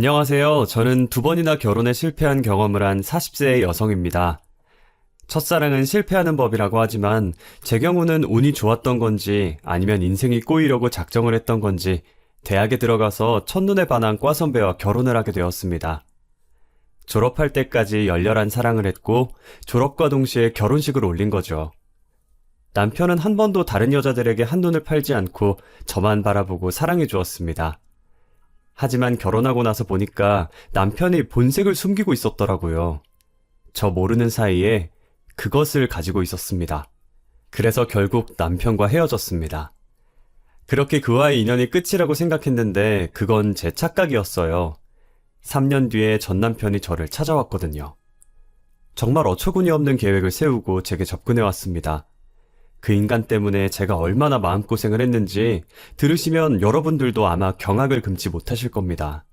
안녕하세요. 저는 두 번이나 결혼에 실패한 경험을 한 40세의 여성입니다. 첫사랑은 실패하는 법이라고 하지만 제 경우는 운이 좋았던 건지 아니면 인생이 꼬이려고 작정을 했던 건지 대학에 들어가서 첫눈에 반한 과 선배와 결혼을 하게 되었습니다. 졸업할 때까지 열렬한 사랑을 했고 졸업과 동시에 결혼식을 올린 거죠. 남편은 한 번도 다른 여자들에게 한눈을 팔지 않고 저만 바라보고 사랑해 주었습니다. 하지만 결혼하고 나서 보니까 남편이 본색을 숨기고 있었더라고요. 저 모르는 사이에 그것을 가지고 있었습니다. 그래서 결국 남편과 헤어졌습니다. 그렇게 그와의 인연이 끝이라고 생각했는데 그건 제 착각이었어요. 3년 뒤에 전 남편이 저를 찾아왔거든요. 정말 어처구니 없는 계획을 세우고 제게 접근해왔습니다. 그 인간 때문에 제가 얼마나 마음고생을 했는지 들으시면 여러분들도 아마 경악을 금치 못하실 겁니다.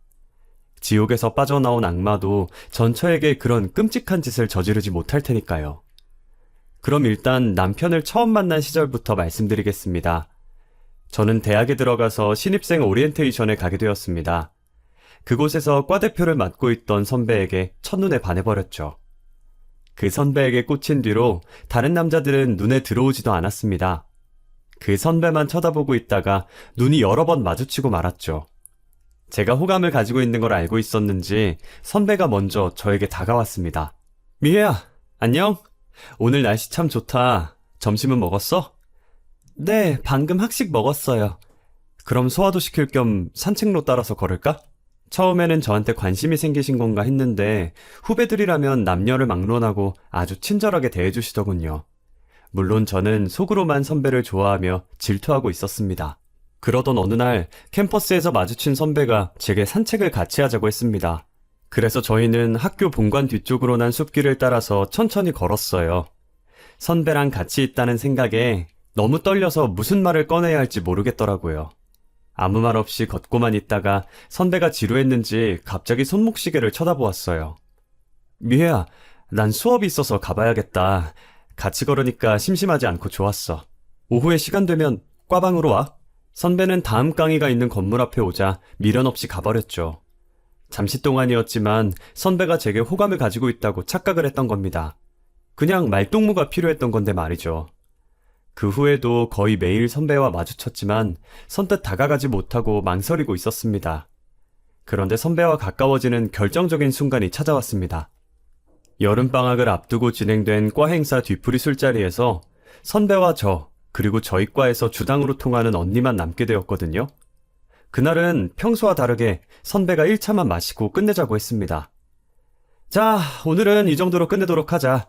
지옥에서 빠져나온 악마도 전처에게 그런 끔찍한 짓을 저지르지 못할 테니까요. 그럼 일단 남편을 처음 만난 시절부터 말씀드리겠습니다. 저는 대학에 들어가서 신입생 오리엔테이션에 가게 되었습니다. 그곳에서 과대표를 맡고 있던 선배에게 첫눈에 반해버렸죠. 그 선배에게 꽂힌 뒤로 다른 남자들은 눈에 들어오지도 않았습니다. 그 선배만 쳐다보고 있다가 눈이 여러 번 마주치고 말았죠. 제가 호감을 가지고 있는 걸 알고 있었는지 선배가 먼저 저에게 다가왔습니다. 미혜야, 안녕? 오늘 날씨 참 좋다. 점심은 먹었어? 네, 방금 학식 먹었어요. 그럼 소화도 시킬 겸 산책로 따라서 걸을까? 처음에는 저한테 관심이 생기신 건가 했는데 후배들이라면 남녀를 막론하고 아주 친절하게 대해주시더군요. 물론 저는 속으로만 선배를 좋아하며 질투하고 있었습니다. 그러던 어느 날 캠퍼스에서 마주친 선배가 제게 산책을 같이 하자고 했습니다. 그래서 저희는 학교 본관 뒤쪽으로 난 숲길을 따라서 천천히 걸었어요. 선배랑 같이 있다는 생각에 너무 떨려서 무슨 말을 꺼내야 할지 모르겠더라고요. 아무 말 없이 걷고만 있다가 선배가 지루했는지 갑자기 손목시계를 쳐다보았어요. 미혜야, 난 수업이 있어서 가봐야겠다. 같이 걸으니까 심심하지 않고 좋았어. 오후에 시간 되면 과방으로 와. 선배는 다음 강의가 있는 건물 앞에 오자 미련 없이 가버렸죠. 잠시 동안이었지만 선배가 제게 호감을 가지고 있다고 착각을 했던 겁니다. 그냥 말동무가 필요했던 건데 말이죠. 그 후에도 거의 매일 선배와 마주쳤지만 선뜻 다가가지 못하고 망설이고 있었습니다. 그런데 선배와 가까워지는 결정적인 순간이 찾아왔습니다. 여름방학을 앞두고 진행된 과 행사 뒤풀이 술자리에서 선배와 그리고 저희 과에서 주당으로 통하는 언니만 남게 되었거든요. 그날은 평소와 다르게 선배가 1차만 마시고 끝내자고 했습니다. 자, 오늘은 이 정도로 끝내도록 하자.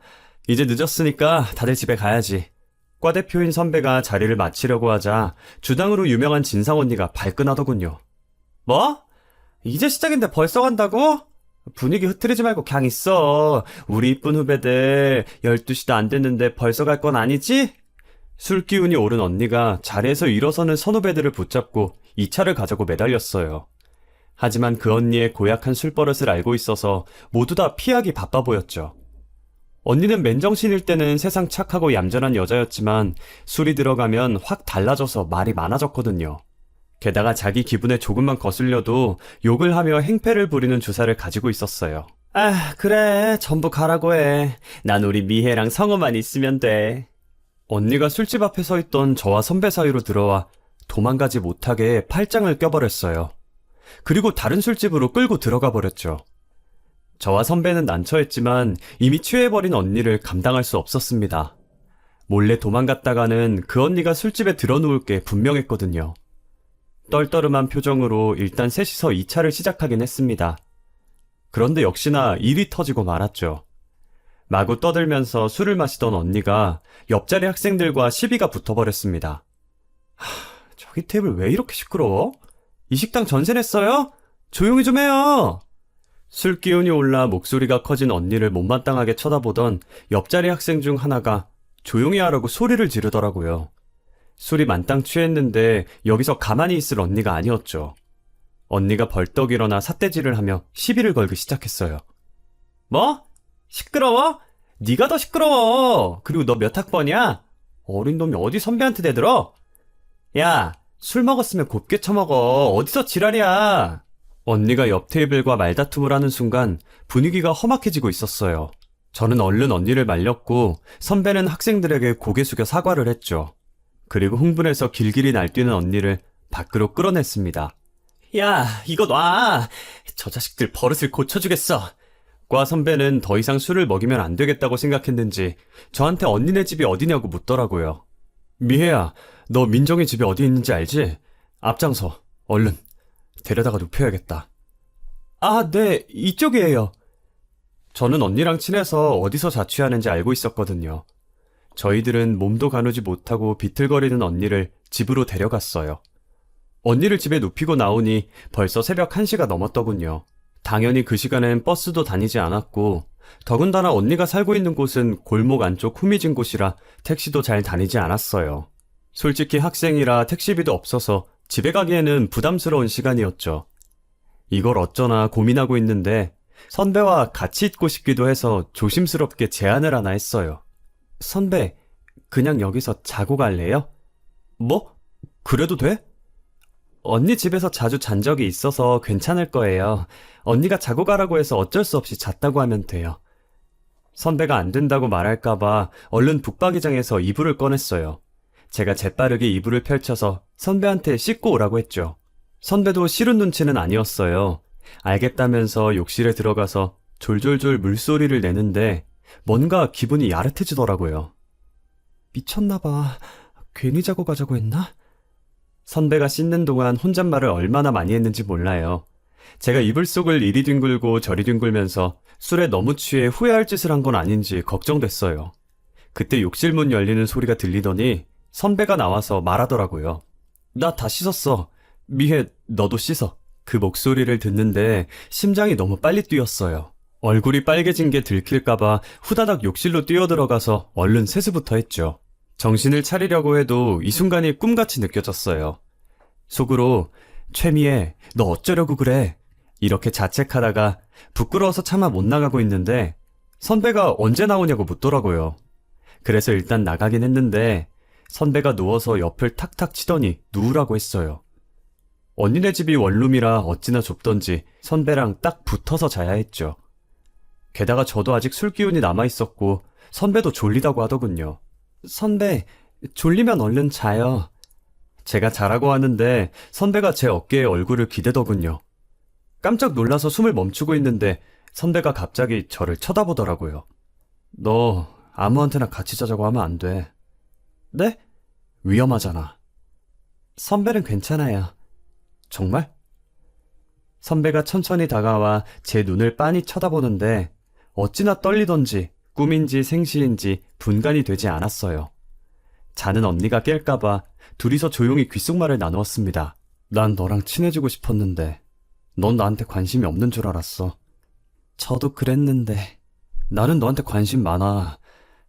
이제 늦었으니까 다들 집에 가야지. 과 대표인 선배가 자리를 마치려고 하자 주당으로 유명한 진상 언니가 발끈하더군요. 뭐? 이제 시작인데 벌써 간다고? 분위기 흐트리지 말고 그냥 있어. 우리 이쁜 후배들 12시도 안 됐는데 벌써 갈 건 아니지? 술 기운이 오른 언니가 자리에서 일어서는 선후배들을 붙잡고 2차를 가자고 매달렸어요. 하지만 그 언니의 고약한 술버릇을 알고 있어서 모두 다 피하기 바빠 보였죠. 언니는 맨정신일 때는 세상 착하고 얌전한 여자였지만 술이 들어가면 확 달라져서 말이 많아졌거든요. 게다가 자기 기분에 조금만 거슬려도 욕을 하며 행패를 부리는 주사를 가지고 있었어요. 아, 그래. 전부 가라고 해. 난 우리 미혜랑 성우만 있으면 돼. 언니가 술집 앞에 서 있던 저와 선배 사이로 들어와 도망가지 못하게 팔짱을 껴버렸어요. 그리고 다른 술집으로 끌고 들어가 버렸죠. 저와 선배는 난처했지만 이미 취해버린 언니를 감당할 수 없었습니다. 몰래 도망갔다가는 그 언니가 술집에 들어누울 게 분명했거든요. 떨떠름한 표정으로 일단 셋이서 2차를 시작하긴 했습니다. 그런데 역시나 일이 터지고 말았죠. 마구 떠들면서 술을 마시던 언니가 옆자리 학생들과 시비가 붙어버렸습니다. 저기 테이블 왜 이렇게 시끄러워? 이 식당 전세 냈어요? 조용히 좀 해요! 술 기운이 올라 목소리가 커진 언니를 못마땅하게 쳐다보던 옆자리 학생 중 하나가 조용히 하라고 소리를 지르더라고요. 술이 만땅 취했는데 여기서 가만히 있을 언니가 아니었죠. 언니가 벌떡 일어나 삿대질을 하며 시비를 걸기 시작했어요. 뭐? 시끄러워? 네가 더 시끄러워. 그리고 너 몇 학번이야? 어린 놈이 어디 선배한테 대들어? 야, 술 먹었으면 곱게 처먹어. 어디서 지랄이야? 언니가 옆 테이블과 말다툼을 하는 순간 분위기가 험악해지고 있었어요. 저는 얼른 언니를 말렸고 선배는 학생들에게 고개 숙여 사과를 했죠. 그리고 흥분해서 길길이 날뛰는 언니를 밖으로 끌어냈습니다. 야, 이거 놔! 저 자식들 버릇을 고쳐주겠어! 과 선배는 더 이상 술을 먹이면 안 되겠다고 생각했는지 저한테 언니네 집이 어디냐고 묻더라고요. 미혜야, 너 민정이 집이 어디 있는지 알지? 앞장서, 얼른. 데려다가 눕혀야겠다. 아, 네, 이쪽이에요. 저는 언니랑 친해서 어디서 자취하는지 알고 있었거든요. 저희들은 몸도 가누지 못하고 비틀거리는 언니를 집으로 데려갔어요. 언니를 집에 눕히고 나오니 벌써 새벽 1시가 넘었더군요. 당연히 그 시간엔 버스도 다니지 않았고 더군다나 언니가 살고 있는 곳은 골목 안쪽 후미진 곳이라 택시도 잘 다니지 않았어요. 솔직히 학생이라 택시비도 없어서 집에 가기에는 부담스러운 시간이었죠. 이걸 어쩌나 고민하고 있는데 선배와 같이 있고 싶기도 해서 조심스럽게 제안을 하나 했어요. 선배, 그냥 여기서 자고 갈래요? 뭐? 그래도 돼? 언니 집에서 자주 잔 적이 있어서 괜찮을 거예요. 언니가 자고 가라고 해서 어쩔 수 없이 잤다고 하면 돼요. 선배가 안 된다고 말할까봐 얼른 북박이장에서 이불을 꺼냈어요. 제가 재빠르게 이불을 펼쳐서 선배한테 씻고 오라고 했죠. 선배도 싫은 눈치는 아니었어요. 알겠다면서 욕실에 들어가서 졸졸졸 물소리를 내는데 뭔가 기분이 야릇해지더라고요. 미쳤나봐. 괜히 자고 가자고 했나? 선배가 씻는 동안 혼잣말을 얼마나 많이 했는지 몰라요. 제가 이불 속을 이리 뒹굴고 저리 뒹굴면서 술에 너무 취해 후회할 짓을 한 건 아닌지 걱정됐어요. 그때 욕실 문 열리는 소리가 들리더니 선배가 나와서 말하더라고요. 나 다 씻었어. 미혜, 너도 씻어. 그 목소리를 듣는데 심장이 너무 빨리 뛰었어요. 얼굴이 빨개진 게 들킬까봐 후다닥 욕실로 뛰어들어가서 얼른 세수부터 했죠. 정신을 차리려고 해도 이 순간이 꿈같이 느껴졌어요. 속으로 최미애, 너 어쩌려고 그래? 이렇게 자책하다가 부끄러워서 차마 못 나가고 있는데 선배가 언제 나오냐고 묻더라고요. 그래서 일단 나가긴 했는데 선배가 누워서 옆을 탁탁 치더니 누우라고 했어요. 언니네 집이 원룸이라 어찌나 좁던지 선배랑 딱 붙어서 자야 했죠. 게다가 저도 아직 술기운이 남아있었고 선배도 졸리다고 하더군요. 선배, 졸리면 얼른 자요. 제가 자라고 하는데 선배가 제 어깨에 얼굴을 기대더군요. 깜짝 놀라서 숨을 멈추고 있는데 선배가 갑자기 저를 쳐다보더라고요. 너 아무한테나 같이 자자고 하면 안 돼. 네? 위험하잖아. 선배는 괜찮아요. 정말? 선배가 천천히 다가와 제 눈을 빤히 쳐다보는데 어찌나 떨리던지 꿈인지 생시인지 분간이 되지 않았어요. 자는 언니가 깰까봐 둘이서 조용히 귓속말을 나누었습니다. 난 너랑 친해지고 싶었는데 넌 나한테 관심이 없는 줄 알았어. 저도 그랬는데 나는 너한테 관심 많아.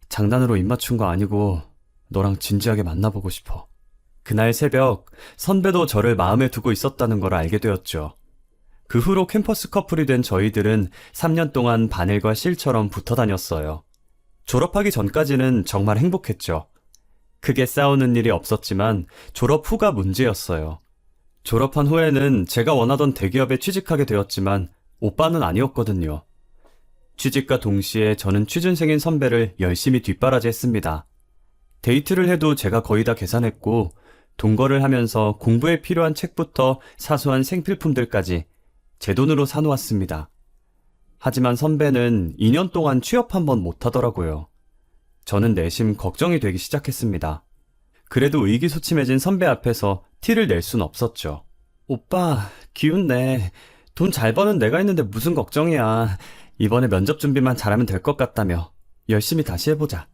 장난으로 입맞춘 거 아니고 너랑 진지하게 만나보고 싶어. 그날 새벽 선배도 저를 마음에 두고 있었다는 걸 알게 되었죠. 그 후로 캠퍼스 커플이 된 저희들은 3년 동안 바늘과 실처럼 붙어 다녔어요. 졸업하기 전까지는 정말 행복했죠. 크게 싸우는 일이 없었지만 졸업 후가 문제였어요. 졸업한 후에는 제가 원하던 대기업에 취직하게 되었지만 오빠는 아니었거든요. 취직과 동시에 저는 취준생인 선배를 열심히 뒷바라지했습니다. 데이트를 해도 제가 거의 다 계산했고 동거를 하면서 공부에 필요한 책부터 사소한 생필품들까지 제 돈으로 사놓았습니다. 하지만 선배는 2년 동안 취업 한 번 못하더라고요. 저는 내심 걱정이 되기 시작했습니다. 그래도 의기소침해진 선배 앞에서 티를 낼 순 없었죠. 오빠, 기운 내. 돈 잘 버는 내가 있는데 무슨 걱정이야. 이번에 면접 준비만 잘하면 될 것 같다며. 열심히 다시 해보자.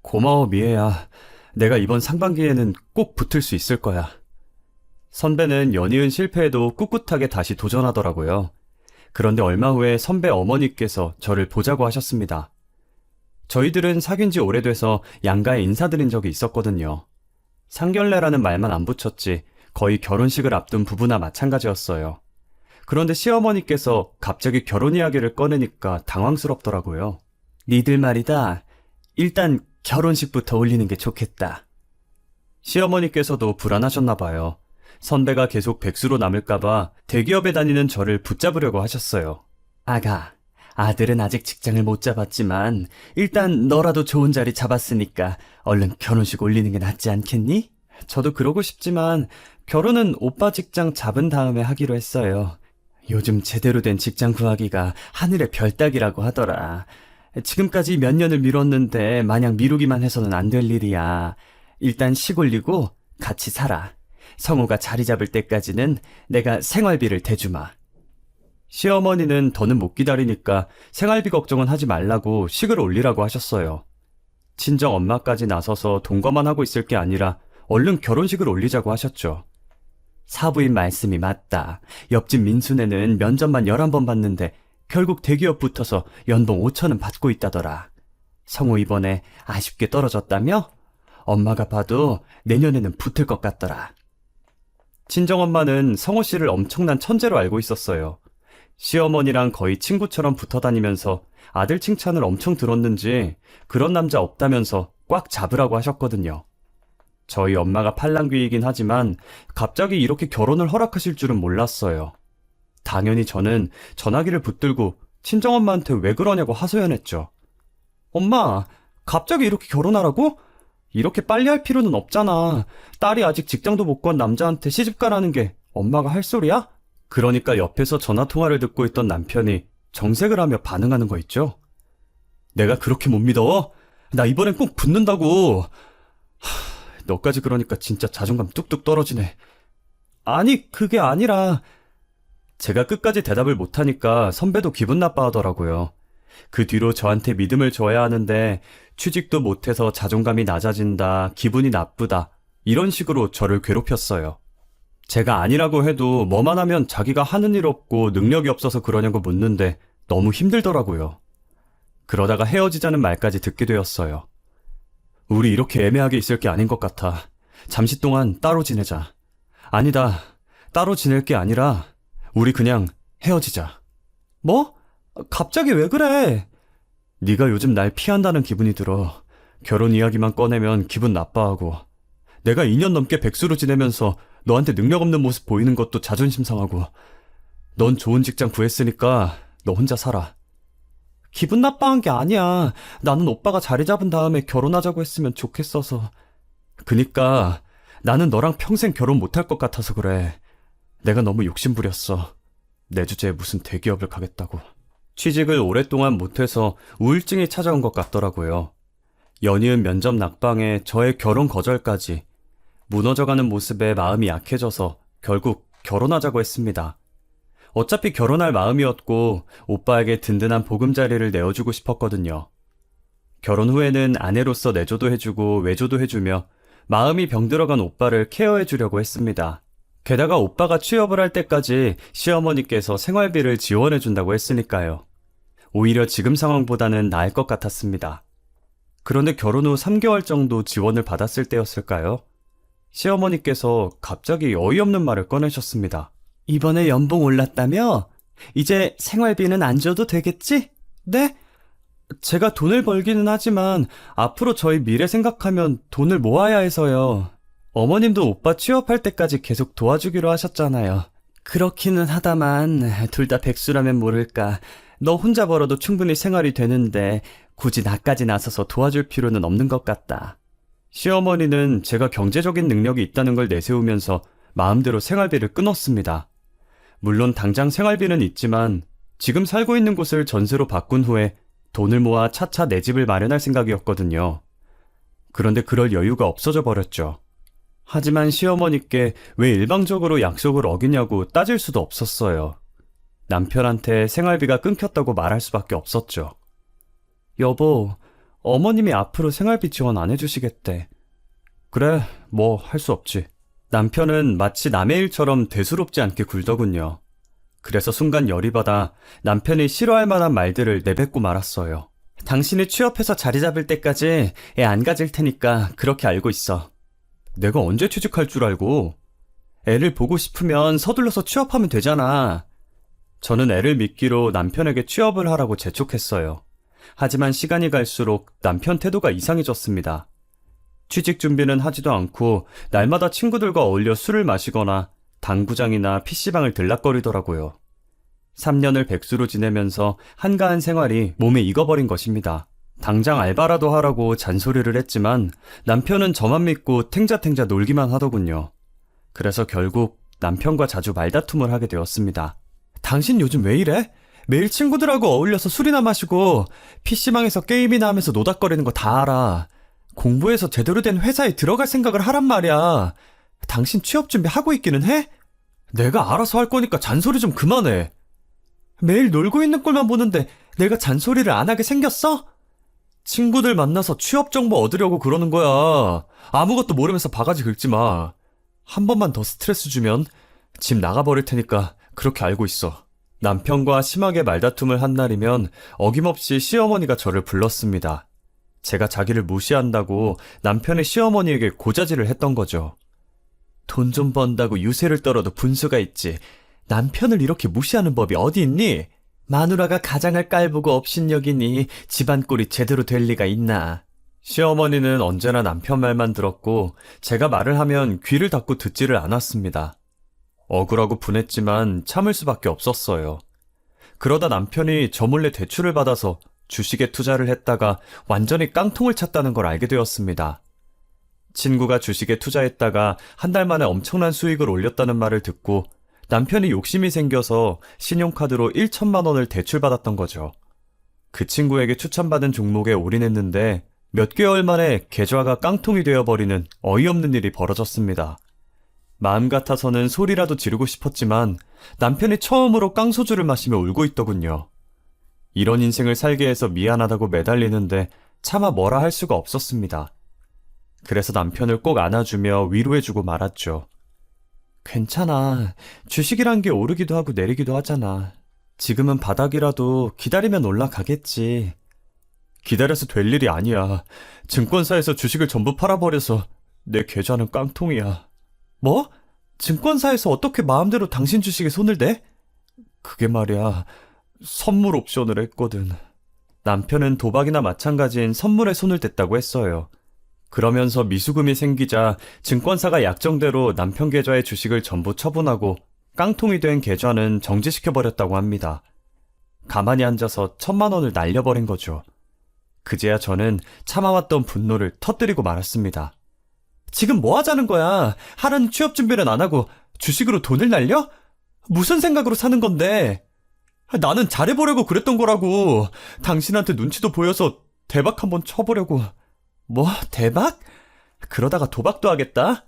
고마워, 미애야. 내가 이번 상반기에는 꼭 붙을 수 있을 거야. 선배는 연이은 실패에도 꿋꿋하게 다시 도전하더라고요. 그런데 얼마 후에 선배 어머니께서 저를 보자고 하셨습니다. 저희들은 사귄 지 오래돼서 양가에 인사드린 적이 있었거든요. 상견례라는 말만 안 붙였지 거의 결혼식을 앞둔 부부나 마찬가지였어요. 그런데 시어머니께서 갑자기 결혼 이야기를 꺼내니까 당황스럽더라고요. 니들 말이다. 일단 결혼식부터 올리는 게 좋겠다. 시어머니께서도 불안하셨나 봐요. 선배가 계속 백수로 남을까봐 대기업에 다니는 저를 붙잡으려고 하셨어요. 아가, 아들은 아직 직장을 못 잡았지만 일단 너라도 좋은 자리 잡았으니까 얼른 결혼식 올리는 게 낫지 않겠니? 저도 그러고 싶지만 결혼은 오빠 직장 잡은 다음에 하기로 했어요. 요즘 제대로 된 직장 구하기가 하늘의 별 따기라고 하더라. 지금까지 몇 년을 미뤘는데 마냥 미루기만 해서는 안 될 일이야. 일단 식 올리고 같이 살아. 성우가 자리 잡을 때까지는 내가 생활비를 대주마. 시어머니는 더는 못 기다리니까 생활비 걱정은 하지 말라고 식을 올리라고 하셨어요. 친정 엄마까지 나서서 동거만 하고 있을 게 아니라 얼른 결혼식을 올리자고 하셨죠. 사부인 말씀이 맞다. 옆집 민수네는 면접만 11번 봤는데 결국 대기업 붙어서 연봉 5천은 받고 있다더라. 성우 이번에 아쉽게 떨어졌다며? 엄마가 봐도 내년에는 붙을 것 같더라. 친정엄마는 성우 씨를 엄청난 천재로 알고 있었어요. 시어머니랑 거의 친구처럼 붙어 다니면서 아들 칭찬을 엄청 들었는지 그런 남자 없다면서 꽉 잡으라고 하셨거든요. 저희 엄마가 팔랑귀이긴 하지만 갑자기 이렇게 결혼을 허락하실 줄은 몰랐어요. 당연히 저는 전화기를 붙들고 친정엄마한테 왜 그러냐고 하소연했죠. 엄마, 갑자기 이렇게 결혼하라고? 이렇게 빨리 할 필요는 없잖아. 딸이 아직 직장도 못 구한 남자한테 시집가라는 게 엄마가 할 소리야? 그러니까 옆에서 전화통화를 듣고 있던 남편이 정색을 하며 반응하는 거 있죠? 내가 그렇게 못 믿어? 나 이번엔 꼭 붙는다고. 너까지 그러니까 진짜 자존감 뚝뚝 떨어지네. 아니, 그게 아니라 제가 끝까지 대답을 못하니까 선배도 기분 나빠하더라고요. 그 뒤로 저한테 믿음을 줘야 하는데 취직도 못해서 자존감이 낮아진다, 기분이 나쁘다 이런 식으로 저를 괴롭혔어요. 제가 아니라고 해도 뭐만 하면 자기가 하는 일 없고 능력이 없어서 그러냐고 묻는데 너무 힘들더라고요. 그러다가 헤어지자는 말까지 듣게 되었어요. 우리 이렇게 애매하게 있을 게 아닌 것 같아. 잠시 동안 따로 지내자. 아니다. 따로 지낼 게 아니라 우리 그냥 헤어지자. 뭐? 갑자기 왜 그래? 네가 요즘 날 피한다는 기분이 들어. 결혼 이야기만 꺼내면 기분 나빠하고. 내가 2년 넘게 백수로 지내면서 너한테 능력 없는 모습 보이는 것도 자존심 상하고. 넌 좋은 직장 구했으니까 너 혼자 살아. 기분 나빠한 게 아니야. 나는 오빠가 자리 잡은 다음에 결혼하자고 했으면 좋겠어서. 그니까 나는 너랑 평생 결혼 못할 것 같아서 그래. 내가 너무 욕심부렸어. 내 주제에 무슨 대기업을 가겠다고. 취직을 오랫동안 못해서 우울증이 찾아온 것 같더라고요. 연이은 면접 낙방에 저의 결혼 거절까지. 무너져가는 모습에 마음이 약해져서 결국 결혼하자고 했습니다. 어차피 결혼할 마음이었고 오빠에게 든든한 보금자리를 내어주고 싶었거든요. 결혼 후에는 아내로서 내조도 해주고 외조도 해주며 마음이 병들어간 오빠를 케어해주려고 했습니다. 게다가 오빠가 취업을 할 때까지 시어머니께서 생활비를 지원해준다고 했으니까요. 오히려 지금 상황보다는 나을 것 같았습니다. 그런데 결혼 후 3개월 정도 지원을 받았을 때였을까요? 시어머니께서 갑자기 어이없는 말을 꺼내셨습니다. 이번에 연봉 올랐다며? 이제 생활비는 안 줘도 되겠지? 네? 제가 돈을 벌기는 하지만 앞으로 저희 미래 생각하면 돈을 모아야 해서요. 어머님도 오빠 취업할 때까지 계속 도와주기로 하셨잖아요. 그렇기는 하다만 둘 다 백수라면 모를까. 너 혼자 벌어도 충분히 생활이 되는데 굳이 나까지 나서서 도와줄 필요는 없는 것 같다. 시어머니는 제가 경제적인 능력이 있다는 걸 내세우면서 마음대로 생활비를 끊었습니다. 물론 당장 생활비는 있지만 지금 살고 있는 곳을 전세로 바꾼 후에 돈을 모아 차차 내 집을 마련할 생각이었거든요. 그런데 그럴 여유가 없어져 버렸죠. 하지만 시어머니께 왜 일방적으로 약속을 어기냐고 따질 수도 없었어요. 남편한테 생활비가 끊겼다고 말할 수밖에 없었죠. 여보, 어머님이 앞으로 생활비 지원 안 해주시겠대. 그래, 뭐 할 수 없지. 남편은 마치 남의 일처럼 대수롭지 않게 굴더군요. 그래서 순간 열이 받아 남편이 싫어할 만한 말들을 내뱉고 말았어요. 당신이 취업해서 자리 잡을 때까지 애 안 가질 테니까 그렇게 알고 있어. 내가 언제 취직할 줄 알고? 애를 보고 싶으면 서둘러서 취업하면 되잖아. 저는 애를 미끼로 남편에게 취업을 하라고 재촉했어요. 하지만 시간이 갈수록 남편 태도가 이상해졌습니다. 취직 준비는 하지도 않고 날마다 친구들과 어울려 술을 마시거나 당구장이나 PC방을 들락거리더라고요. 3년을 백수로 지내면서 한가한 생활이 몸에 익어버린 것입니다. 당장 알바라도 하라고 잔소리를 했지만 남편은 저만 믿고 탱자탱자 놀기만 하더군요. 그래서 결국 남편과 자주 말다툼을 하게 되었습니다. 당신 요즘 왜 이래? 매일 친구들하고 어울려서 술이나 마시고 PC방에서 게임이나 하면서 노닥거리는 거 다 알아. 공부해서 제대로 된 회사에 들어갈 생각을 하란 말이야. 당신 취업 준비하고 있기는 해? 내가 알아서 할 거니까 잔소리 좀 그만해. 매일 놀고 있는 꼴만 보는데 내가 잔소리를 안 하게 생겼어? 친구들 만나서 취업 정보 얻으려고 그러는 거야. 아무것도 모르면서 바가지 긁지 마. 한 번만 더 스트레스 주면 집 나가버릴 테니까 그렇게 알고 있어. 남편과 심하게 말다툼을 한 날이면 어김없이 시어머니가 저를 불렀습니다. 제가 자기를 무시한다고 남편의 시어머니에게 고자질을 했던 거죠. 돈 좀 번다고 유세를 떨어도 분수가 있지. 남편을 이렇게 무시하는 법이 어디 있니? 마누라가 가장을 깔보고 업신여기니 집안 꼴이 제대로 될 리가 있나. 시어머니는 언제나 남편 말만 들었고 제가 말을 하면 귀를 닫고 듣지를 않았습니다. 억울하고 분했지만 참을 수밖에 없었어요. 그러다 남편이 저 몰래 대출을 받아서 주식에 투자를 했다가 완전히 깡통을 찼다는 걸 알게 되었습니다. 친구가 주식에 투자했다가 한 달 만에 엄청난 수익을 올렸다는 말을 듣고 남편이 욕심이 생겨서 신용카드로 1천만 원을 대출받았던 거죠. 그 친구에게 추천받은 종목에 올인했는데 몇 개월 만에 계좌가 깡통이 되어버리는 어이없는 일이 벌어졌습니다. 마음 같아서는 소리라도 지르고 싶었지만 남편이 처음으로 깡소주를 마시며 울고 있더군요. 이런 인생을 살게 해서 미안하다고 매달리는데 차마 뭐라 할 수가 없었습니다. 그래서 남편을 꼭 안아주며 위로해주고 말았죠. 괜찮아. 주식이란 게 오르기도 하고 내리기도 하잖아. 지금은 바닥이라도 기다리면 올라가겠지. 기다려서 될 일이 아니야. 증권사에서 주식을 전부 팔아버려서 내 계좌는 깡통이야. 뭐? 증권사에서 어떻게 마음대로 당신 주식에 손을 대? 그게 말이야. 선물 옵션을 했거든. 남편은 도박이나 마찬가지인 선물에 손을 댔다고 했어요. 그러면서 미수금이 생기자 증권사가 약정대로 남편 계좌의 주식을 전부 처분하고 깡통이 된 계좌는 정지시켜버렸다고 합니다. 가만히 앉아서 1,000만 원을 날려버린 거죠. 그제야 저는 참아왔던 분노를 터뜨리고 말았습니다. 지금 뭐 하자는 거야? 하라는 취업 준비는 안 하고 주식으로 돈을 날려? 무슨 생각으로 사는 건데? 나는 잘해보려고 그랬던 거라고. 당신한테 눈치도 보여서 대박 한번 쳐보려고. 뭐? 대박? 그러다가 도박도 하겠다?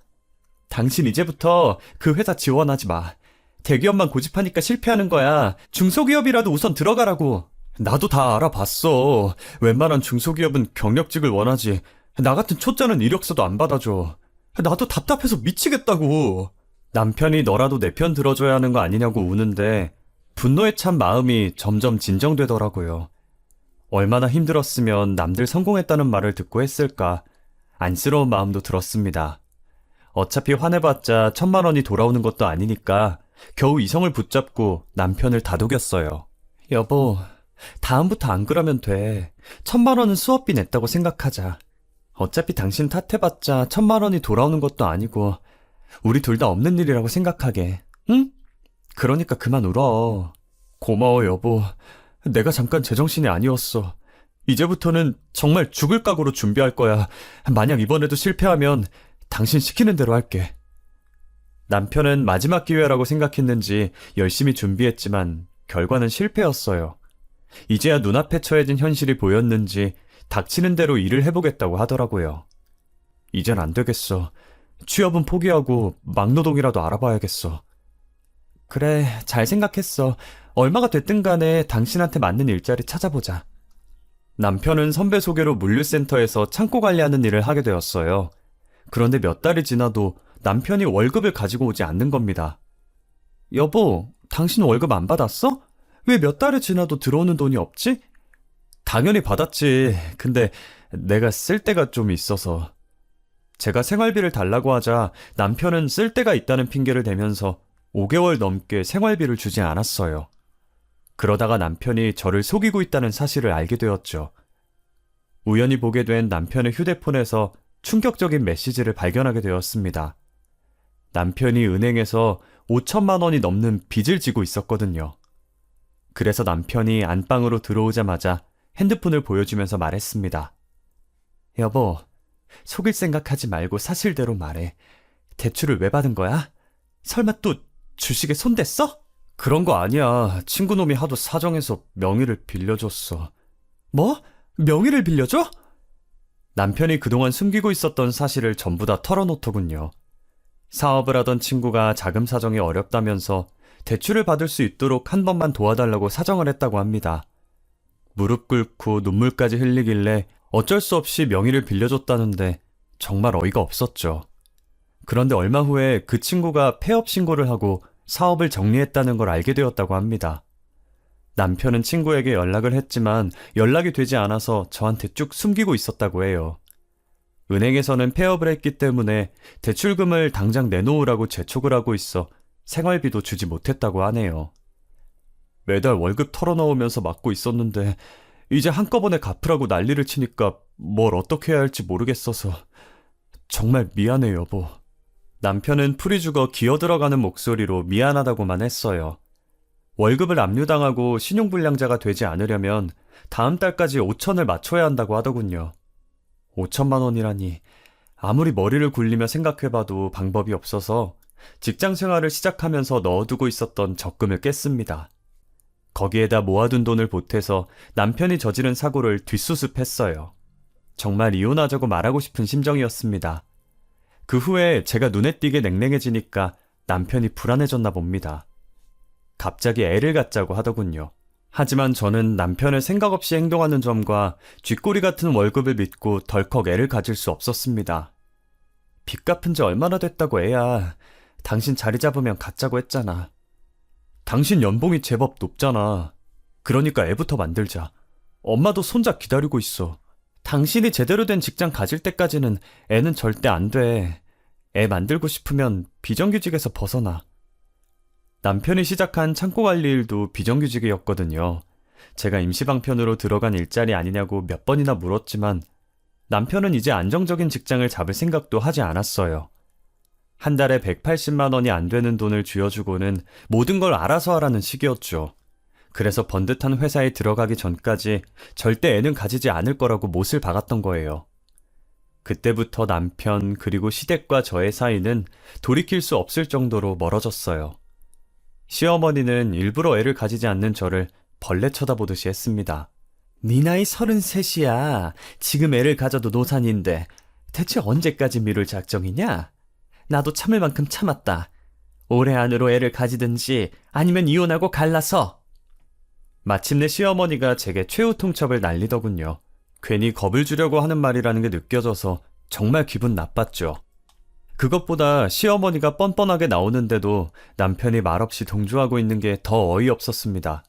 당신 이제부터 그 회사 지원하지 마. 대기업만 고집하니까 실패하는 거야. 중소기업이라도 우선 들어가라고. 나도 다 알아봤어. 웬만한 중소기업은 경력직을 원하지. 나 같은 초짜는 이력서도 안 받아줘. 나도 답답해서 미치겠다고. 남편이 너라도 내 편 들어줘야 하는 거 아니냐고 우는데 분노에 찬 마음이 점점 진정되더라고요. 얼마나 힘들었으면 남들 성공했다는 말을 듣고 했을까. 안쓰러운 마음도 들었습니다. 어차피 화내봤자 1,000만 원이 돌아오는 것도 아니니까 겨우 이성을 붙잡고 남편을 다독였어요. 여보, 다음부터 안 그러면 돼. 1,000만 원은 수업비 냈다고 생각하자. 어차피 당신 탓해봤자 1,000만 원이 돌아오는 것도 아니고 우리 둘 다 없는 일이라고 생각하게. 응? 그러니까 그만 울어. 고마워 여보. 내가 잠깐 제정신이 아니었어. 이제부터는 정말 죽을 각오로 준비할 거야. 만약 이번에도 실패하면 당신 시키는 대로 할게. 남편은 마지막 기회라고 생각했는지 열심히 준비했지만 결과는 실패였어요. 이제야 눈앞에 처해진 현실이 보였는지 닥치는 대로 일을 해보겠다고 하더라고요. 이젠 안 되겠어. 취업은 포기하고 막노동이라도 알아봐야겠어. 그래, 잘 생각했어. 얼마가 됐든 간에 당신한테 맞는 일자리 찾아보자. 남편은 선배 소개로 물류센터에서 창고 관리하는 일을 하게 되었어요. 그런데 몇 달이 지나도 남편이 월급을 가지고 오지 않는 겁니다. 여보, 당신 월급 안 받았어? 왜 몇 달이 지나도 들어오는 돈이 없지? 당연히 받았지. 근데 내가 쓸 데가 좀 있어서. 제가 생활비를 달라고 하자 남편은 쓸 데가 있다는 핑계를 대면서 5개월 넘게 생활비를 주지 않았어요. 그러다가 남편이 저를 속이고 있다는 사실을 알게 되었죠. 우연히 보게 된 남편의 휴대폰에서 충격적인 메시지를 발견하게 되었습니다. 남편이 은행에서 5천만 원이 넘는 빚을 지고 있었거든요. 그래서 남편이 안방으로 들어오자마자 핸드폰을 보여주면서 말했습니다. 여보, 속일 생각하지 말고 사실대로 말해. 대출을 왜 받은 거야? 설마 또 주식에 손댔어? 그런 거 아니야. 친구놈이 하도 사정해서 명의를 빌려줬어. 뭐? 명의를 빌려줘? 남편이 그동안 숨기고 있었던 사실을 전부 다 털어놓더군요. 사업을 하던 친구가 자금 사정이 어렵다면서 대출을 받을 수 있도록 한 번만 도와달라고 사정을 했다고 합니다. 무릎 꿇고 눈물까지 흘리길래 어쩔 수 없이 명의를 빌려줬다는데 정말 어이가 없었죠. 그런데 얼마 후에 그 친구가 폐업 신고를 하고 사업을 정리했다는 걸 알게 되었다고 합니다. 남편은 친구에게 연락을 했지만 연락이 되지 않아서 저한테 쭉 숨기고 있었다고 해요. 은행에서는 폐업을 했기 때문에 대출금을 당장 내놓으라고 재촉을 하고 있어 생활비도 주지 못했다고 하네요. 매달 월급 털어넣으면서 맞고 있었는데 이제 한꺼번에 갚으라고 난리를 치니까 뭘 어떻게 해야 할지 모르겠어서 정말 미안해 여보. 남편은 풀이 죽어 기어들어가는 목소리로 미안하다고만 했어요. 월급을 압류당하고 신용불량자가 되지 않으려면 다음 달까지 5천을 맞춰야 한다고 하더군요. 5천만 원이라니 아무리 머리를 굴리며 생각해봐도 방법이 없어서 직장 생활을 시작하면서 넣어두고 있었던 적금을 깼습니다. 거기에다 모아둔 돈을 보태서 남편이 저지른 사고를 뒷수습했어요. 정말 이혼하자고 말하고 싶은 심정이었습니다. 그 후에 제가 눈에 띄게 냉랭해지니까 남편이 불안해졌나 봅니다. 갑자기 애를 갖자고 하더군요. 하지만 저는 남편을 생각 없이 행동하는 점과 쥐꼬리 같은 월급을 믿고 덜컥 애를 가질 수 없었습니다. 빚 갚은 지 얼마나 됐다고 애야. 당신 자리 잡으면 갖자고 했잖아. 당신 연봉이 제법 높잖아. 그러니까 애부터 만들자. 엄마도 손자 기다리고 있어. 당신이 제대로 된 직장 가질 때까지는 애는 절대 안 돼. 애 만들고 싶으면 비정규직에서 벗어나. 남편이 시작한 창고 관리 일도 비정규직이었거든요. 제가 임시방편으로 들어간 일자리 아니냐고 몇 번이나 물었지만 남편은 이제 안정적인 직장을 잡을 생각도 하지 않았어요. 한 달에 180만 원이 안 되는 돈을 쥐어주고는 모든 걸 알아서 하라는 식이었죠. 그래서 번듯한 회사에 들어가기 전까지 절대 애는 가지지 않을 거라고 못을 박았던 거예요. 그때부터 남편 그리고 시댁과 저의 사이는 돌이킬 수 없을 정도로 멀어졌어요. 시어머니는 일부러 애를 가지지 않는 저를 벌레 쳐다보듯이 했습니다. 네 나이 33이야. 지금 애를 가져도 노산인데 대체 언제까지 미룰 작정이냐? 나도 참을 만큼 참았다. 올해 안으로 애를 가지든지 아니면 이혼하고 갈라서. 마침내 시어머니가 제게 최후 통첩을 날리더군요. 괜히 겁을 주려고 하는 말이라는 게 느껴져서 정말 기분 나빴죠. 그것보다 시어머니가 뻔뻔하게 나오는데도 남편이 말없이 동조하고 있는 게 더 어이없었습니다.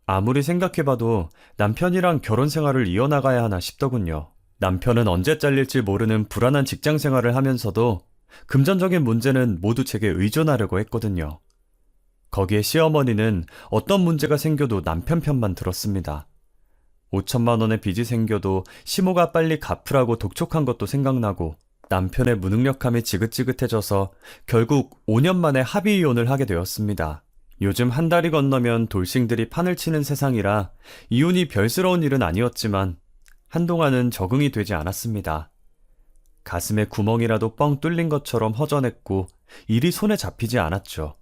아무리 생각해봐도 남편이랑 결혼 생활을 이어나가야 하나 싶더군요. 남편은 언제 잘릴지 모르는 불안한 직장 생활을 하면서도 금전적인 문제는 모두 제게 의존하려고 했거든요. 거기에 시어머니는 어떤 문제가 생겨도 남편 편만 들었습니다. 5천만 원의 빚이 생겨도 시모가 빨리 갚으라고 독촉한 것도 생각나고 남편의 무능력함이 지긋지긋해져서 결국 5년 만에 합의 이혼을 하게 되었습니다. 요즘 한 달이 건너면 돌싱들이 판을 치는 세상이라 이혼이 별스러운 일은 아니었지만 한동안은 적응이 되지 않았습니다. 가슴에 구멍이라도 뻥 뚫린 것처럼 허전했고 일이 손에 잡히지 않았죠.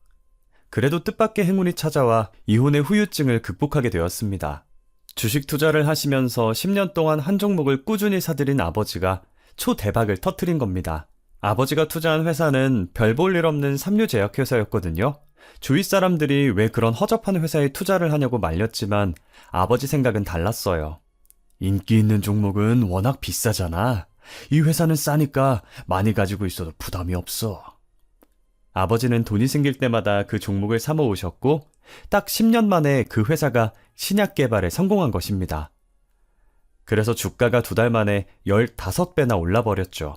그래도 뜻밖의 행운이 찾아와 이혼의 후유증을 극복하게 되었습니다. 주식 투자를 하시면서 10년 동안 한 종목을 꾸준히 사들인 아버지가 초대박을 터뜨린 겁니다. 아버지가 투자한 회사는 별 볼 일 없는 삼류제약회사였거든요. 주위 사람들이 왜 그런 허접한 회사에 투자를 하냐고 말렸지만 아버지 생각은 달랐어요. 인기 있는 종목은 워낙 비싸잖아. 이 회사는 싸니까 많이 가지고 있어도 부담이 없어. 아버지는 돈이 생길 때마다 그 종목을 사모으셨고 딱 10년 만에 그 회사가 신약 개발에 성공한 것입니다. 그래서 주가가 2달 만에 15배나 올라버렸죠.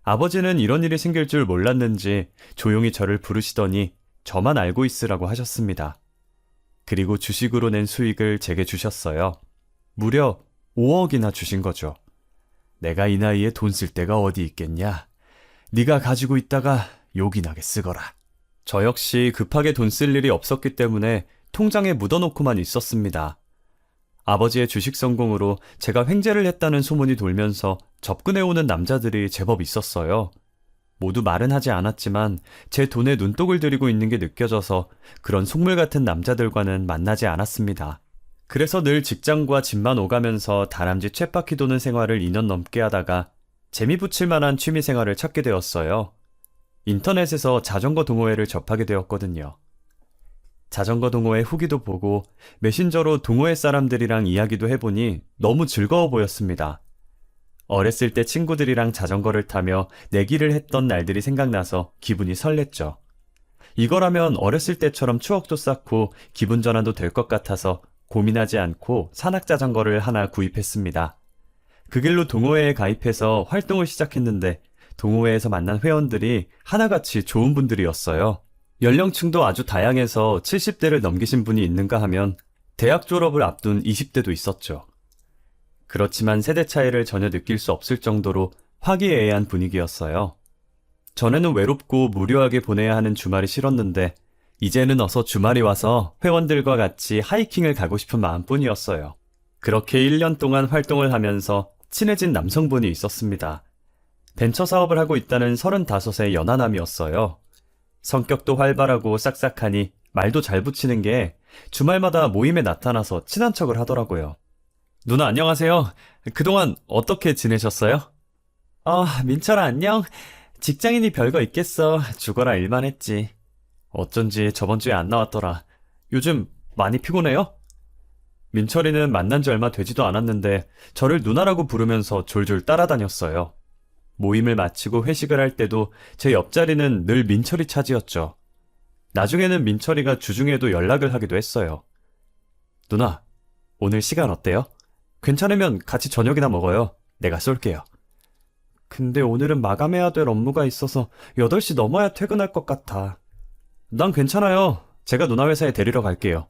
아버지는 이런 일이 생길 줄 몰랐는지 조용히 저를 부르시더니 저만 알고 있으라고 하셨습니다. 그리고 주식으로 낸 수익을 제게 주셨어요. 무려 5억이나 주신 거죠. 내가 이 나이에 돈 쓸 데가 어디 있겠냐. 네가 가지고 있다가 요긴하게 쓰거라. 저 역시 급하게 돈 쓸 일이 없었기 때문에 통장에 묻어놓고만 있었습니다. 아버지의 주식 성공으로 제가 횡재를 했다는 소문이 돌면서 접근해오는 남자들이 제법 있었어요. 모두 말은 하지 않았지만 제 돈에 눈독을 들이고 있는 게 느껴져서 그런 속물 같은 남자들과는 만나지 않았습니다. 그래서 늘 직장과 집만 오가면서 다람쥐 쳇바퀴 도는 생활을 2년 넘게 하다가 재미 붙일 만한 취미 생활을 찾게 되었어요. 인터넷에서 자전거 동호회를 접하게 되었거든요. 자전거 동호회 후기도 보고 메신저로 동호회 사람들이랑 이야기도 해보니 너무 즐거워 보였습니다. 어렸을 때 친구들이랑 자전거를 타며 내기를 했던 날들이 생각나서 기분이 설렜죠. 이거라면 어렸을 때처럼 추억도 쌓고 기분 전환도 될 것 같아서 고민하지 않고 산악자전거를 하나 구입했습니다. 그 길로 동호회에 가입해서 활동을 시작했는데 동호회에서 만난 회원들이 하나같이 좋은 분들이었어요. 연령층도 아주 다양해서 70대를 넘기신 분이 있는가 하면 대학 졸업을 앞둔 20대도 있었죠. 그렇지만 세대 차이를 전혀 느낄 수 없을 정도로 화기애애한 분위기였어요. 전에는 외롭고 무료하게 보내야 하는 주말이 싫었는데 이제는 어서 주말이 와서 회원들과 같이 하이킹을 가고 싶은 마음뿐이었어요. 그렇게 1년 동안 활동을 하면서 친해진 남성분이 있었습니다. 벤처 사업을 하고 있다는 35의 연하남이었어요. 성격도 활발하고 싹싹하니 말도 잘 붙이는 게 주말마다 모임에 나타나서 친한 척을 하더라고요. 누나 안녕하세요. 그동안 어떻게 지내셨어요? 민철아 안녕. 직장인이 별거 있겠어. 죽어라 일만 했지. 어쩐지 저번 주에 안 나왔더라. 요즘 많이 피곤해요? 민철이는 만난 지 얼마 되지도 않았는데 저를 누나라고 부르면서 졸졸 따라다녔어요. 모임을 마치고 회식을 할 때도 제 옆자리는 늘 민철이 차지였죠. 나중에는 민철이가 주중에도 연락을 하기도 했어요. 누나, 오늘 시간 어때요? 괜찮으면 같이 저녁이나 먹어요. 내가 쏠게요. 근데 오늘은 마감해야 될 업무가 있어서 8시 넘어야 퇴근할 것 같아. 난 괜찮아요. 제가 누나 회사에 데리러 갈게요.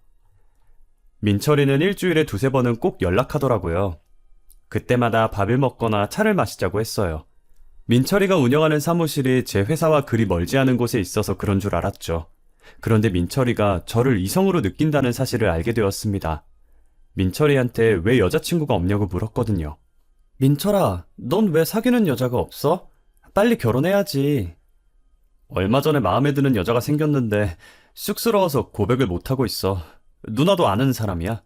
민철이는 일주일에 2-3번은 꼭 연락하더라고요. 그때마다 밥을 먹거나 차를 마시자고 했어요. 민철이가 운영하는 사무실이 제 회사와 그리 멀지 않은 곳에 있어서 그런 줄 알았죠. 그런데 민철이가 저를 이성으로 느낀다는 사실을 알게 되었습니다. 민철이한테 왜 여자친구가 없냐고 물었거든요. 민철아, 넌 왜 사귀는 여자가 없어? 빨리 결혼해야지. 얼마 전에 마음에 드는 여자가 생겼는데 쑥스러워서 고백을 못하고 있어. 누나도 아는 사람이야.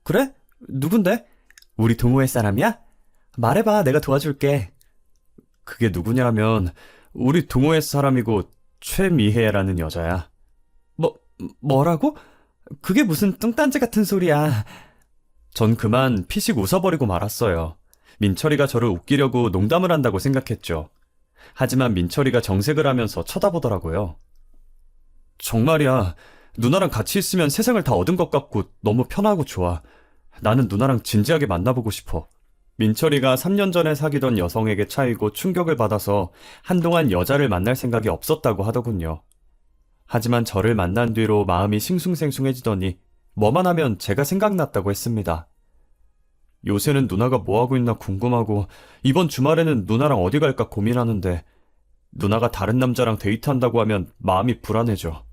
그래? 누군데? 우리 동호회 사람이야? 말해봐, 내가 도와줄게. 그게 누구냐면 우리 동호회 사람이고 최미혜라는 여자야. 뭐라고? 그게 무슨 뚱딴지 같은 소리야. 전 그만 피식 웃어버리고 말았어요. 민철이가 저를 웃기려고 농담을 한다고 생각했죠. 하지만 민철이가 정색을 하면서 쳐다보더라고요. 정말이야. 누나랑 같이 있으면 세상을 다 얻은 것 같고 너무 편하고 좋아. 나는 누나랑 진지하게 만나보고 싶어. 민철이가 3년 전에 사귀던 여성에게 차이고 충격을 받아서 한동안 여자를 만날 생각이 없었다고 하더군요. 하지만 저를 만난 뒤로 마음이 싱숭생숭해지더니 뭐만 하면 제가 생각났다고 했습니다. 요새는 누나가 뭐하고 있나 궁금하고 이번 주말에는 누나랑 어디 갈까 고민하는데 누나가 다른 남자랑 데이트한다고 하면 마음이 불안해져.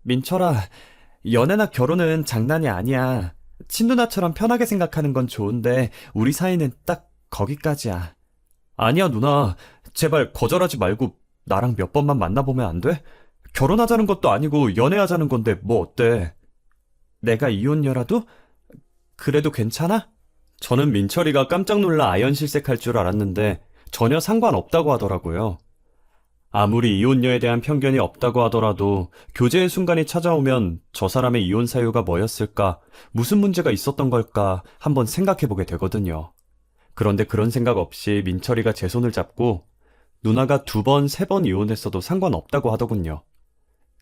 민철아, 연애나 결혼은 장난이 아니야. 친누나처럼 편하게 생각하는 건 좋은데 우리 사이는 딱 거기까지야. 아니야 누나, 제발 거절하지 말고 나랑 몇 번만 만나보면 안 돼? 결혼하자는 것도 아니고 연애하자는 건데 뭐 어때? 내가 이혼녀라도? 그래도 괜찮아? 저는 민철이가 깜짝 놀라 아연실색할 줄 알았는데 전혀 상관없다고 하더라고요. 아무리 이혼녀에 대한 편견이 없다고 하더라도 교제의 순간이 찾아오면 저 사람의 이혼 사유가 뭐였을까, 무슨 문제가 있었던 걸까 한번 생각해보게 되거든요. 그런데 그런 생각 없이 민철이가 제 손을 잡고 누나가 2번, 3번 이혼했어도 상관없다고 하더군요.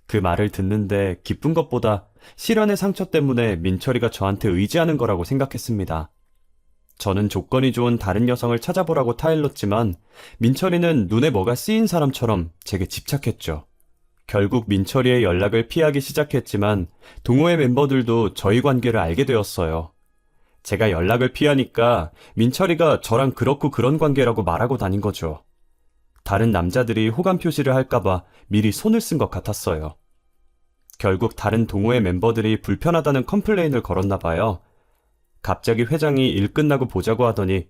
그 말을 듣는데 기쁜 것보다 실연의 상처 때문에 민철이가 저한테 의지하는 거라고 생각했습니다. 저는 조건이 좋은 다른 여성을 찾아보라고 타일렀지만 민철이는 눈에 뭐가 쓰인 사람처럼 제게 집착했죠. 결국 민철이의 연락을 피하기 시작했지만 동호회 멤버들도 저희 관계를 알게 되었어요. 제가 연락을 피하니까 민철이가 저랑 그렇고 그런 관계라고 말하고 다닌 거죠. 다른 남자들이 호감 표시를 할까봐 미리 손을 쓴 것 같았어요. 결국 다른 동호회 멤버들이 불편하다는 컴플레인을 걸었나 봐요. 갑자기 회장이 일 끝나고 보자고 하더니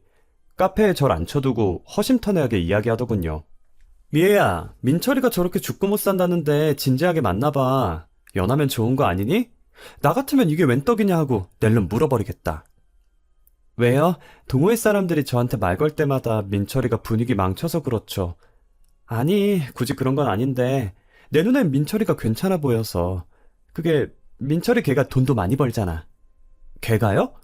카페에 절 앉혀두고 허심탄회하게 이야기하더군요. 미애야, 민철이가 저렇게 죽고 못 산다는데 진지하게 만나봐. 연하면 좋은 거 아니니? 나 같으면 이게 웬 떡이냐 하고 낼름 물어버리겠다. 왜요? 동호회 사람들이 저한테 말 걸 때마다 민철이가 분위기 망쳐서 그렇죠. 아니, 굳이 그런 건 아닌데 내 눈엔 민철이가 괜찮아 보여서. 그게 민철이 걔가 돈도 많이 벌잖아. 걔가요?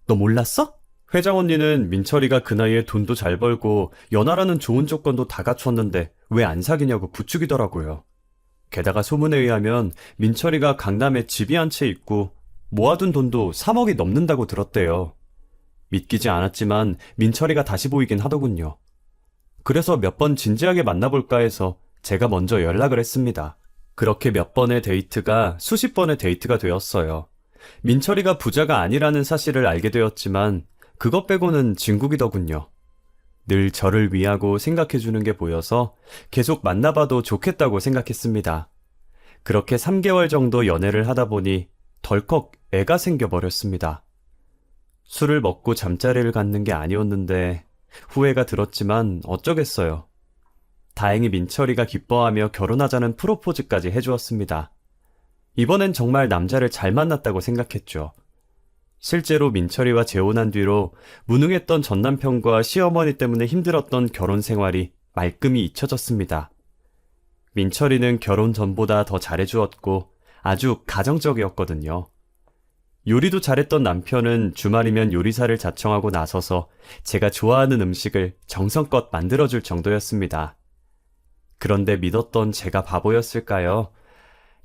너 몰랐어? 회장 언니는 민철이가 그 나이에 돈도 잘 벌고 연하라는 좋은 조건도 다 갖췄는데 왜 안 사귀냐고 부추기더라고요. 게다가 소문에 의하면 민철이가 강남에 집이 한 채 있고 모아둔 돈도 3억이 넘는다고 들었대요. 믿기지 않았지만 민철이가 다시 보이긴 하더군요. 그래서 몇 번 진지하게 만나볼까 해서 제가 먼저 연락을 했습니다. 그렇게 몇 번의 데이트가 수십 번의 데이트가 되었어요. 민철이가 부자가 아니라는 사실을 알게 되었지만 그것 빼고는 진국이더군요. 늘 저를 위하고 생각해주는 게 보여서 계속 만나봐도 좋겠다고 생각했습니다. 그렇게 3개월 정도 연애를 하다 보니 덜컥 애가 생겨버렸습니다. 술을 먹고 잠자리를 갖는 게 아니었는데 후회가 들었지만 어쩌겠어요. 다행히 민철이가 기뻐하며 결혼하자는 프로포즈까지 해주었습니다. 이번엔 정말 남자를 잘 만났다고 생각했죠. 실제로 민철이와 재혼한 뒤로 무능했던 전남편과 시어머니 때문에 힘들었던 결혼 생활이 말끔히 잊혀졌습니다. 민철이는 결혼 전보다 더 잘해주었고 아주 가정적이었거든요. 요리도 잘했던 남편은 주말이면 요리사를 자청하고 나서서 제가 좋아하는 음식을 정성껏 만들어줄 정도였습니다. 그런데 믿었던 제가 바보였을까요?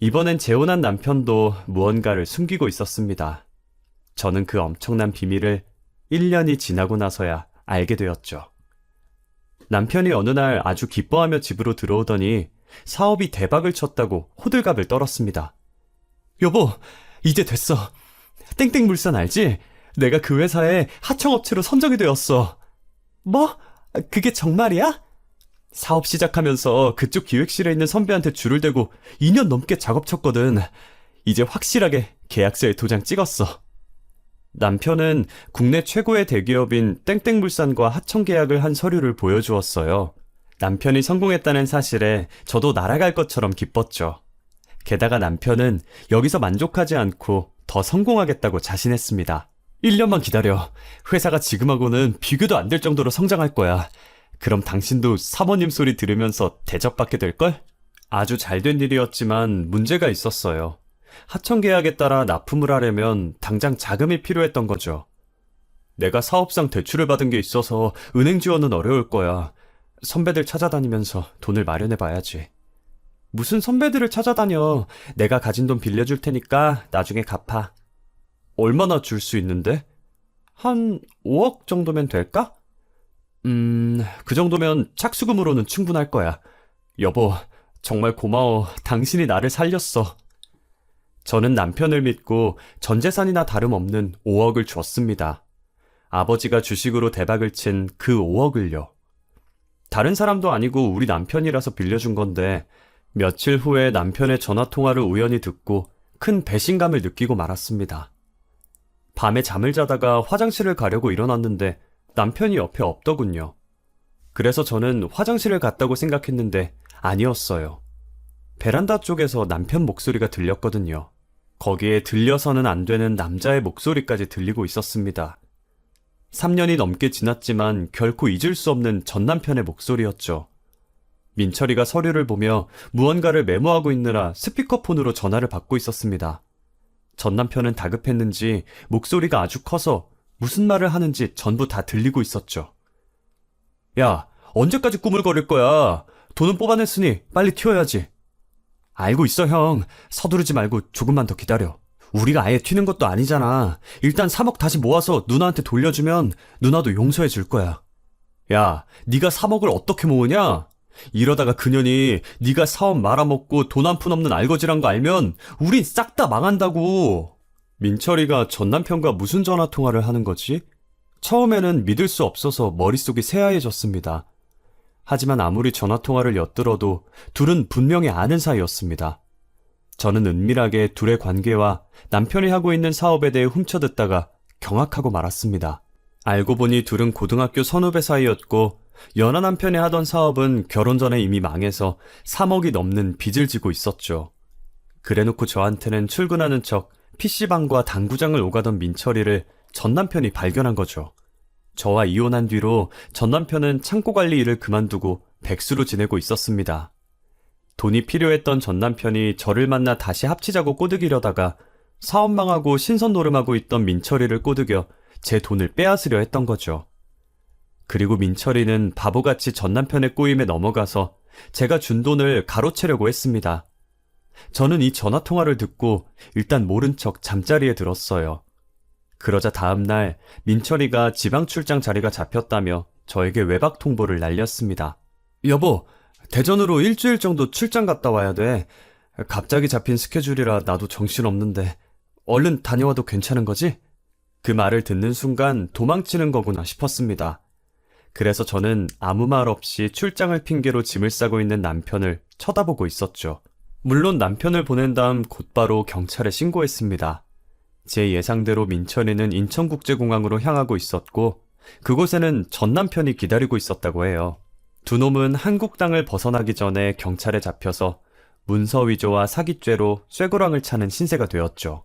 이번엔 재혼한 남편도 무언가를 숨기고 있었습니다. 저는 그 엄청난 비밀을 1년이 지나고 나서야 알게 되었죠. 남편이 어느 날 아주 기뻐하며 집으로 들어오더니 사업이 대박을 쳤다고 호들갑을 떨었습니다. 여보, 이제 됐어. 땡땡물산 알지? 내가 그 회사에 하청업체로 선정이 되었어. 뭐? 그게 정말이야? 사업 시작하면서 그쪽 기획실에 있는 선배한테 줄을 대고 2년 넘게 작업 쳤거든. 이제 확실하게 계약서에 도장 찍었어. 남편은 국내 최고의 대기업인 땡땡물산과 하청 계약을 한 서류를 보여주었어요. 남편이 성공했다는 사실에 저도 날아갈 것처럼 기뻤죠. 게다가 남편은 여기서 만족하지 않고 더 성공하겠다고 자신했습니다. 1년만 기다려. 회사가 지금하고는 비교도 안 될 정도로 성장할 거야. 그럼 당신도 사모님 소리 들으면서 대접받게 될걸? 아주 잘된 일이었지만 문제가 있었어요. 하청 계약에 따라 납품을 하려면 당장 자금이 필요했던 거죠. 내가 사업상 대출을 받은 게 있어서 은행 지원은 어려울 거야. 선배들 찾아다니면서 돈을 마련해 봐야지. 무슨 선배들을 찾아다녀. 내가 가진 돈 빌려줄 테니까 나중에 갚아. 얼마나 줄 수 있는데? 한 5억 정도면 될까? 그 정도면 착수금으로는 충분할 거야. 여보, 정말 고마워. 당신이 나를 살렸어. 저는 남편을 믿고 전 재산이나 다름없는 5억을 줬습니다. 아버지가 주식으로 대박을 친 그 5억을요. 다른 사람도 아니고 우리 남편이라서 빌려준 건데 며칠 후에 남편의 전화통화를 우연히 듣고 큰 배신감을 느끼고 말았습니다. 밤에 잠을 자다가 화장실을 가려고 일어났는데 남편이 옆에 없더군요. 그래서 저는 화장실을 갔다고 생각했는데 아니었어요. 베란다 쪽에서 남편 목소리가 들렸거든요. 거기에 들려서는 안 되는 남자의 목소리까지 들리고 있었습니다. 3년이 넘게 지났지만 결코 잊을 수 없는 전 남편의 목소리였죠. 민철이가 서류를 보며 무언가를 메모하고 있느라 스피커폰으로 전화를 받고 있었습니다. 전 남편은 다급했는지 목소리가 아주 커서 무슨 말을 하는지 전부 다 들리고 있었죠. 야, 언제까지 꾸물거릴 거야? 돈은 뽑아냈으니 빨리 튀어야지. 알고 있어, 형. 서두르지 말고 조금만 더 기다려. 우리가 아예 튀는 것도 아니잖아. 일단 3억 다시 모아서 누나한테 돌려주면 누나도 용서해 줄 거야. 야, 네가 3억을 어떻게 모으냐? 이러다가 그년이 네가 사업 말아먹고 돈 한 푼 없는 알거지란 거 알면 우린 싹 다 망한다고. 민철이가 전 남편과 무슨 전화 통화를 하는 거지? 처음에는 믿을 수 없어서 머릿속이 새하얘졌습니다. 하지만 아무리 전화 통화를 엿들어도 둘은 분명히 아는 사이였습니다. 저는 은밀하게 둘의 관계와 남편이 하고 있는 사업에 대해 훔쳐듣다가 경악하고 말았습니다. 알고 보니 둘은 고등학교 선후배 사이였고 연하 남편이 하던 사업은 결혼 전에 이미 망해서 3억이 넘는 빚을 지고 있었죠. 그래놓고 저한테는 출근하는 척 PC방과 당구장을 오가던 민철이를 전 남편이 발견한 거죠. 저와 이혼한 뒤로 전 남편은 창고 관리 일을 그만두고 백수로 지내고 있었습니다. 돈이 필요했던 전 남편이 저를 만나 다시 합치자고 꼬드기려다가 사업 망하고 신선 노름하고 있던 민철이를 꼬드겨 제 돈을 빼앗으려 했던 거죠. 그리고 민철이는 바보같이 전 남편의 꼬임에 넘어가서 제가 준 돈을 가로채려고 했습니다. 저는 이 전화통화를 듣고 일단 모른 척 잠자리에 들었어요. 그러자 다음날 민철이가 지방 출장 자리가 잡혔다며 저에게 외박 통보를 날렸습니다. 여보, 대전으로 일주일 정도 출장 갔다 와야 돼. 갑자기 잡힌 스케줄이라 나도 정신없는데 얼른 다녀와도 괜찮은 거지? 그 말을 듣는 순간 도망치는 거구나 싶었습니다. 그래서 저는 아무 말 없이 출장을 핑계로 짐을 싸고 있는 남편을 쳐다보고 있었죠. 물론 남편을 보낸 다음 곧바로 경찰에 신고했습니다. 제 예상대로 민철이는 인천국제공항으로 향하고 있었고 그곳에는 전 남편이 기다리고 있었다고 해요. 두 놈은 한국 땅을 벗어나기 전에 경찰에 잡혀서 문서 위조와 사기죄로 쇠고랑을 차는 신세가 되었죠.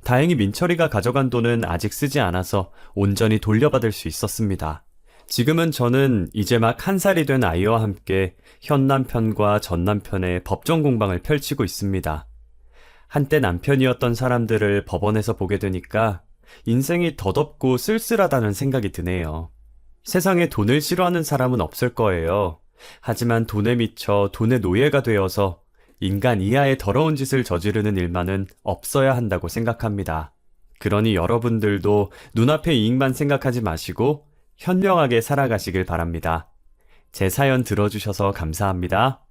다행히 민철이가 가져간 돈은 아직 쓰지 않아서 온전히 돌려받을 수 있었습니다. 지금은 저는 이제 막 1살이 된 아이와 함께 현 남편과 전 남편의 법정 공방을 펼치고 있습니다. 한때 남편이었던 사람들을 법원에서 보게 되니까 인생이 더덥고 쓸쓸하다는 생각이 드네요. 세상에 돈을 싫어하는 사람은 없을 거예요. 하지만 돈에 미쳐 돈의 노예가 되어서 인간 이하의 더러운 짓을 저지르는 일만은 없어야 한다고 생각합니다. 그러니 여러분들도 눈앞의 이익만 생각하지 마시고 현명하게 살아가시길 바랍니다. 제 사연 들어주셔서 감사합니다.